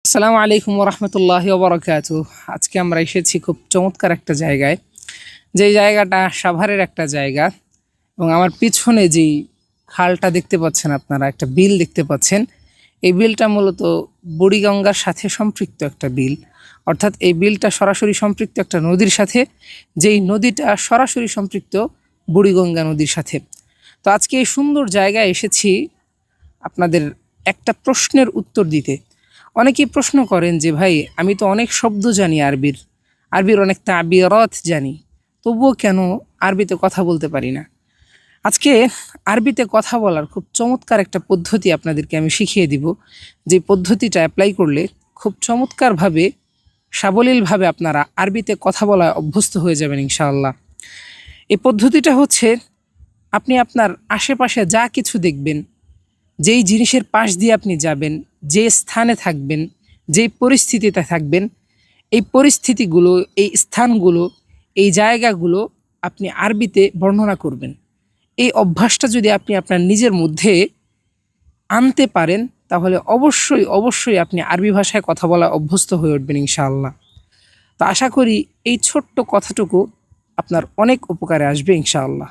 আসসালামু আলাইকুম ওরহমতুল্লাহি ওবরাকাতুহু। আজকে আমরা এসেছি খুব চমৎকার একটা জায়গায়, যেই জায়গাটা সাভারের একটা জায়গা। এবং আমার পিছনে যেই খালটা দেখতে পাচ্ছেন, আপনারা একটা বিল দেখতে পাচ্ছেন। এই বিলটা মূলত বুড়িগঙ্গার সাথে সম্পৃক্ত একটা বিল, অর্থাৎ এই বিলটা সরাসরি সম্পৃক্ত একটা নদীর সাথে, যেই নদীটা সরাসরি সম্পৃক্ত বুড়িগঙ্গা নদীর সাথে। তো আজকে এই সুন্দর জায়গায় এসেছি আপনাদের একটা প্রশ্নের উত্তর দিতে। অনেকেই প্রশ্ন করেন যে ভাই, আমি তো অনেক শব্দ জানি আরবির অনেক তাবিরাত জানি, তবুও কেন আরবিতে কথা বলতে পারি না। আজকে আরবিতে কথা বলার খুব চমৎকার একটা পদ্ধতি আপনাদেরকে আমি শিখিয়ে দিব, যে পদ্ধতিটা অ্যাপ্লাই করলে খুব চমৎকারভাবে সাবলীলভাবে আপনারা আরবিতে কথা বলায় অভ্যস্ত হয়ে যাবেন ইনশাআল্লাহ। এই পদ্ধতিটা হচ্ছে, আপনি আপনার আশেপাশে যা কিছু দেখবেন, যেই জিনিসের পাশ দিয়ে আপনি যাবেন, যে স্থানে থাকবেন, যেই পরিস্থিতিতে থাকবেন, এই পরিস্থিতিগুলো, এই স্থানগুলো, এই জায়গাগুলো আপনি আরবিতে বর্ণনা করবেন। এই অভ্যাসটা যদি আপনি আপনার নিজের মধ্যে আনতে পারেন, তাহলে অবশ্যই অবশ্যই আপনি আরবি ভাষায় কথা বলা অভ্যস্ত হয়ে উঠবেন ইনশাআল্লাহ। তো আশা করি এই ছোট্ট কথাটুকু আপনার অনেক উপকারে আসবে ইনশাআল্লাহ।